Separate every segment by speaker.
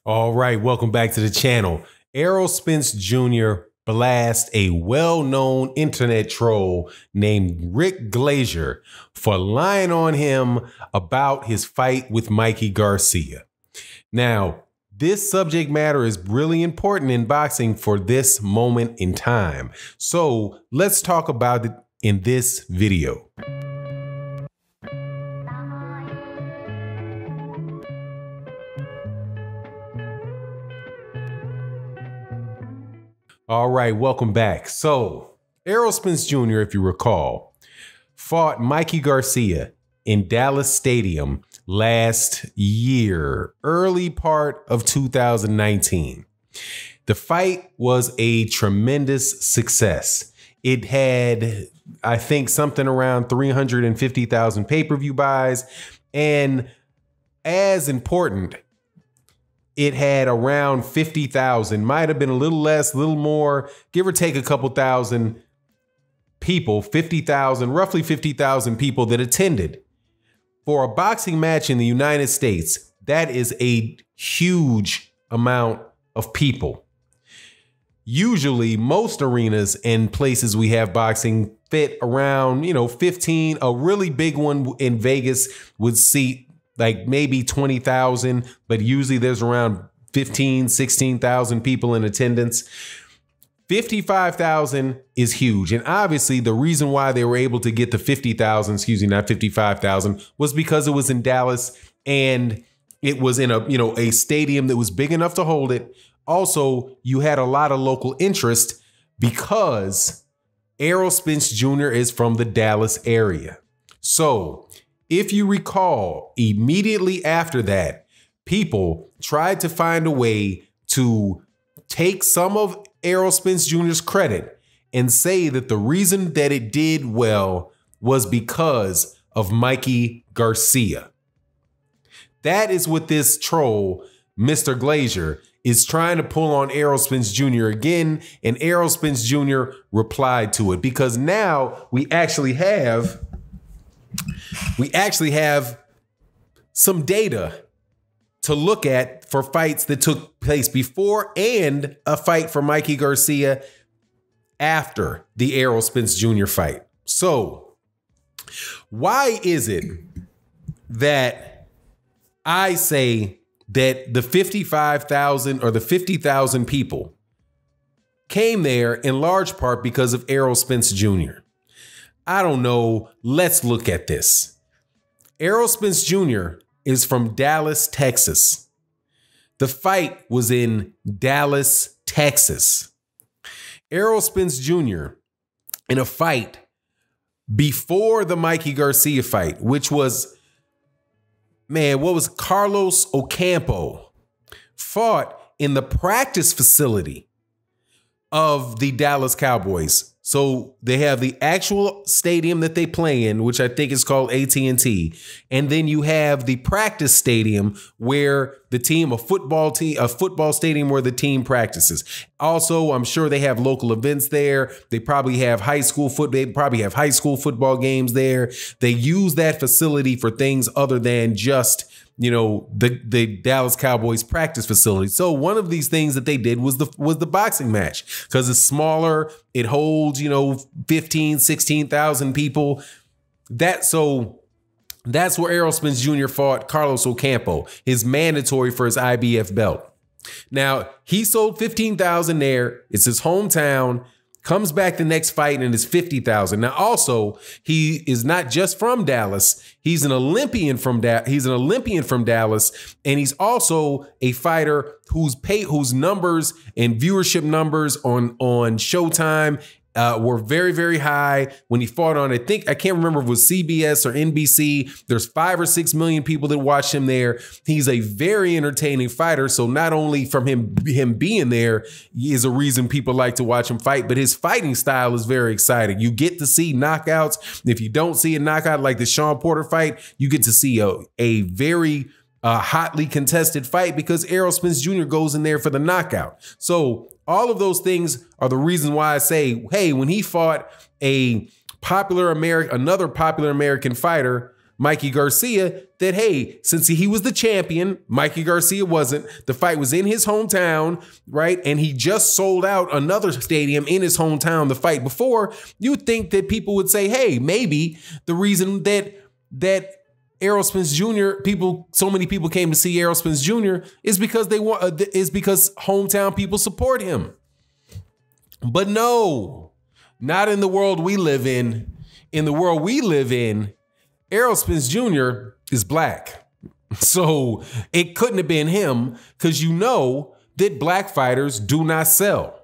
Speaker 1: All right, welcome back to the channel. Errol Spence Jr. blast a well-known internet troll named Rick Glazier for lying on him about his fight with Mikey Garcia. Now, this subject matter is really important in boxing for this moment in time. So let's talk about it in this video. All right, welcome back. So, Errol Spence Jr., if you recall, fought Mikey Garcia in Dallas Stadium last year, early part of 2019. The fight was a tremendous success. It had, I think, something around 350,000 pay-per-view buys, and as important, it had around 50,000, might have been a little less, a little more, give or take a couple thousand people, 50,000, roughly 50,000 people that attended. For a boxing match in the United States, that is a huge amount of people. Usually, most arenas and places we have boxing fit around, 15. A really big one in Vegas would seat like maybe 20,000, but usually there's around 15, 16,000 people in attendance. 55,000 is huge. And obviously the reason why they were able to get to 50,000, not 55,000, was because it was in Dallas and it was in a stadium that was big enough to hold it. Also, you had a lot of local interest because Errol Spence Jr. is from the Dallas area. So if you recall, immediately after that, people tried to find a way to take some of Errol Spence Jr.'s credit and say that the reason that it did well was because of Mikey Garcia. That is what this troll, Mr. Glazier, is trying to pull on Errol Spence Jr. again, and Errol Spence Jr. replied to it because now we actually have some data to look at for fights that took place before and a fight for Mikey Garcia after the Errol Spence Jr. fight. So why is it that I say that the 55,000 or the 50,000 people came there in large part because of Errol Spence Jr.? I don't know. Let's look at this. Errol Spence Jr. is from Dallas, Texas. The fight was in Dallas, Texas. Errol Spence Jr. in a fight before the Mikey Garcia fight, which was, Carlos Ocampo, fought in the practice facility of the Dallas Cowboys. So they have the actual stadium that they play in, which I think is called AT&T. And then you have the practice stadium where the team, a football stadium where the team practices. Also, I'm sure they have local events there. They probably have high school football games there. They use that facility for things other than just the Dallas Cowboys practice facility. So one of these things that they did was the boxing match because it's smaller. It holds, 15, 16,000 people. That's where Errol Spence Jr. fought Carlos Ocampo, his mandatory for his IBF belt. Now, he sold 15,000 there. It's his hometown. Comes back the next fight and is 50,000. Now, also, he is not just from Dallas. He's an Olympian from Dallas. And he's also a fighter whose numbers and viewership numbers on Showtime were very, very high when he fought on, I can't remember if it was CBS or NBC. There's 5 or 6 million people that watch him there. He's a very entertaining fighter. So not only from him being there is a reason people like to watch him fight, but his fighting style is very exciting. You get to see knockouts. If you don't see a knockout like the Sean Porter fight, you get to see a very hotly contested fight because Errol Spence Jr. goes in there for the knockout. So all of those things are the reason why I say, hey, when he fought another popular American fighter, Mikey Garcia that, hey, since he was the champion, Mikey Garcia wasn't. The fight was in his hometown, right? And he just sold out another stadium in his hometown the fight before. You would think that people would say, hey, maybe the reason that Errol Spence Jr. so many people came to see Errol Spence Jr. is because because hometown people support him. But no, not in the world we live in. In the world we live in, Errol Spence Jr. is black. So it couldn't have been him, because you know that black fighters do not sell.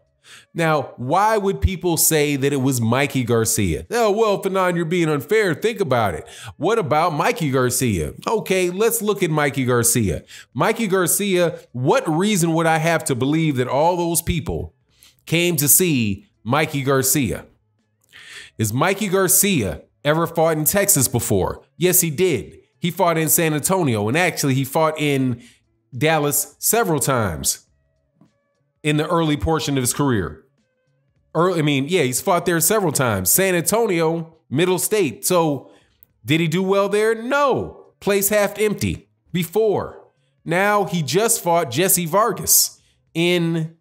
Speaker 1: Now, why would people say that it was Mikey Garcia? Oh, well, Fanon, you're being unfair. Think about it. What about Mikey Garcia? Okay, let's look at Mikey Garcia. Mikey Garcia, what reason would I have to believe that all those people came to see Mikey Garcia? Is Mikey Garcia ever fought in Texas before? Yes, he did. He fought in San Antonio, and actually he fought in Dallas several times in the early portion of his career. He's fought there several times. San Antonio, middle state. So did he do well there? No. Place half empty before. Now he just fought Jesse Vargas in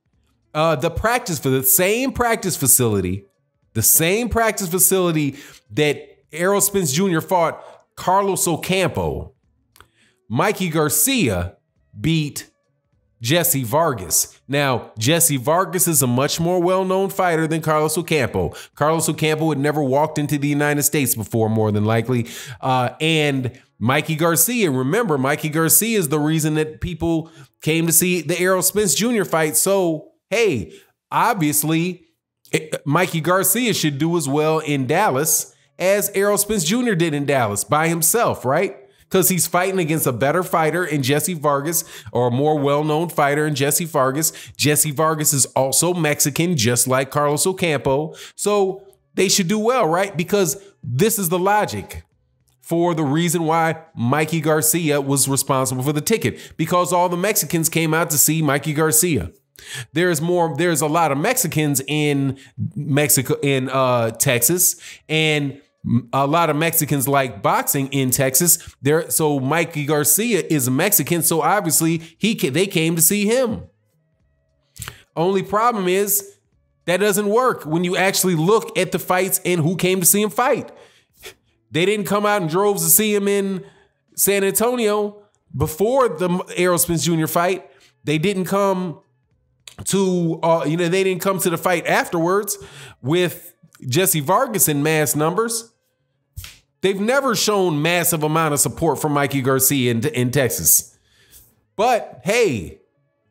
Speaker 1: the same practice facility that Errol Spence Jr. fought Carlos Ocampo. Mikey Garcia beat Jesse Vargas. Now, Jesse Vargas is a much more well-known fighter than Carlos Ocampo. Carlos Ocampo had never walked into the United States before, more than likely. And Mikey Garcia, remember, Mikey Garcia is the reason that people came to see the Errol Spence Jr. fight. So, hey, obviously, Mikey Garcia should do as well in Dallas as Errol Spence Jr. did in Dallas by himself, right? Because he's fighting against a better fighter in Jesse Vargas, or a more well-known fighter in Jesse Vargas. Jesse Vargas is also Mexican, just like Carlos Ocampo. So they should do well, right? Because this is the logic for the reason why Mikey Garcia was responsible for the ticket, because all the Mexicans came out to see Mikey Garcia. There's a lot of Mexicans in Texas, and a lot of Mexicans like boxing in Texas. So Mikey Garcia is a Mexican, so obviously they came to see him. Only problem is that doesn't work when you actually look at the fights and who came to see him fight. They didn't come out in droves to see him in San Antonio before the Errol Spence Jr. fight. They didn't come to they didn't come to the fight afterwards with Jesse Vargas in mass numbers. They've never shown massive amount of support for Mikey Garcia in Texas. But hey,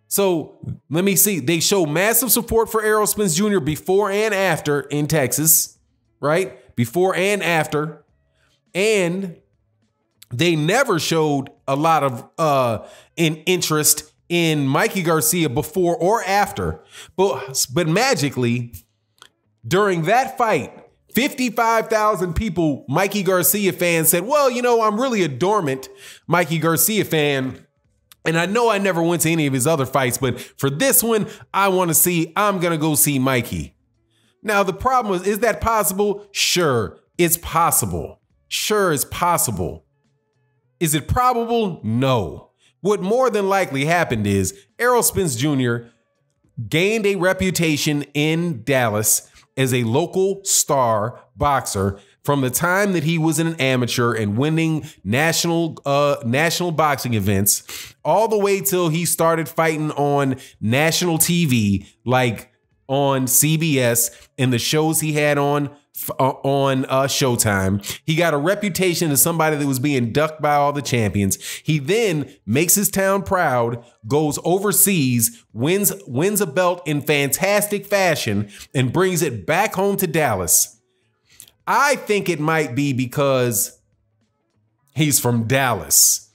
Speaker 1: so let me see. They show massive support for Errol Spence Jr. before and after in Texas, right? Before and after. And they never showed a lot of interest in Mikey Garcia before or after. But magically, during that fight, 55,000 people, Mikey Garcia fans, said, well, I'm really a dormant Mikey Garcia fan, and I know I never went to any of his other fights, but for this one, I'm going to go see Mikey. Now, the problem is that possible? Sure, it's possible. Sure, it's possible. Is it probable? No. What more than likely happened is Errol Spence Jr. gained a reputation in Dallas as a local star boxer from the time that he was an amateur and winning national boxing events, all the way till he started fighting on national TV, like on CBS and the shows he had on Showtime. He got a reputation as somebody that was being ducked by all the champions. He then makes his town proud, goes overseas, wins a belt in fantastic fashion, and brings it back home to Dallas. I think it might be because he's from Dallas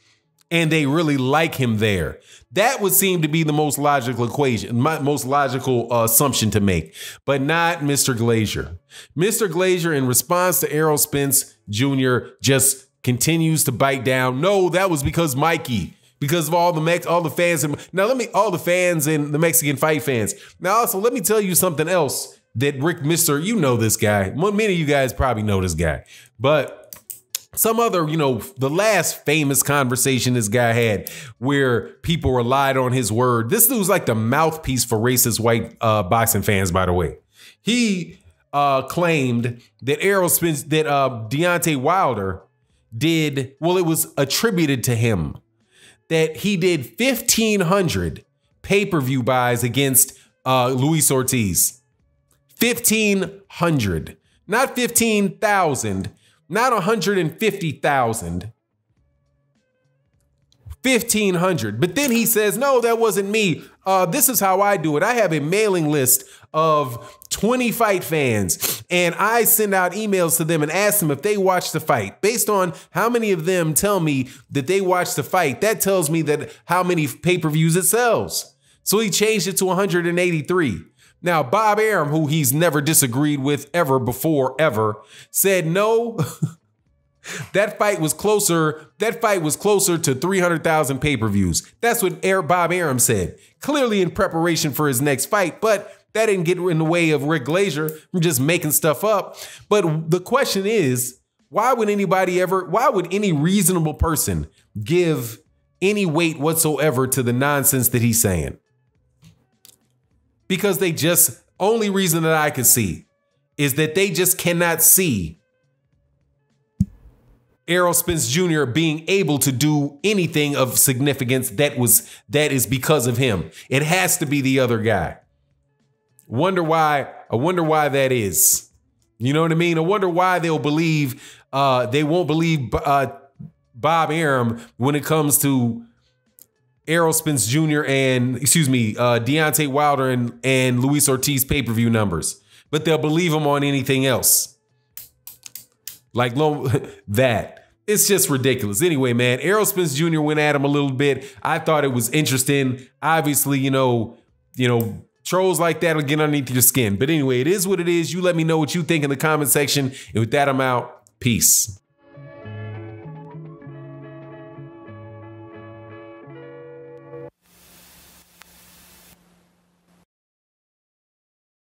Speaker 1: and they really like him there. That would seem to be the most logical most logical assumption to make, but not Mr. Glazier. Mr. Glazier, in response to Errol Spence Jr., just continues to bite down. No, that was because Mikey, because of all the fans. All the fans and the Mexican fight fans. Now, also, let me tell you something else that Rick, you know this guy. Many of you guys probably know this guy, but some other, the last famous conversation this guy had where people relied on his word. This dude's like the mouthpiece for racist white boxing fans, by the way. He claimed that Errol Spence, that Deontay Wilder did, well, it was attributed to him that he did 1,500 pay-per-view buys against Luis Ortiz. 1,500, not 15,000. Not 150,000, 1,500. But then he says, no, that wasn't me. This is how I do it. I have a mailing list of 20 fight fans, and I send out emails to them and ask them if they watch the fight. Based on how many of them tell me that they watch the fight, that tells me that how many pay-per-views it sells. So he changed it to 183. Now, Bob Arum, who he's never disagreed with ever before, said no, that fight was closer to 300,000 pay-per-views. That's what Bob Arum said, clearly in preparation for his next fight, but that didn't get in the way of Rick Glazier from just making stuff up. But the question is, why would any reasonable person give any weight whatsoever to the nonsense that he's saying? Because only reason that I can see is that they just cannot see Errol Spence Jr. being able to do anything of significance that is because of him. It has to be the other guy. I wonder why that is. You know what I mean? I wonder why they won't believe Bob Arum when it comes to Errol Spence Jr. and, Deontay Wilder and Luis Ortiz pay-per-view numbers. But they'll believe him on anything else. Like that. It's just ridiculous. Anyway, man, Errol Spence Jr. went at him a little bit. I thought it was interesting. Obviously, trolls like that will get underneath your skin. But anyway, it is what it is. You let me know what you think in the comment section. And with that, I'm out. Peace.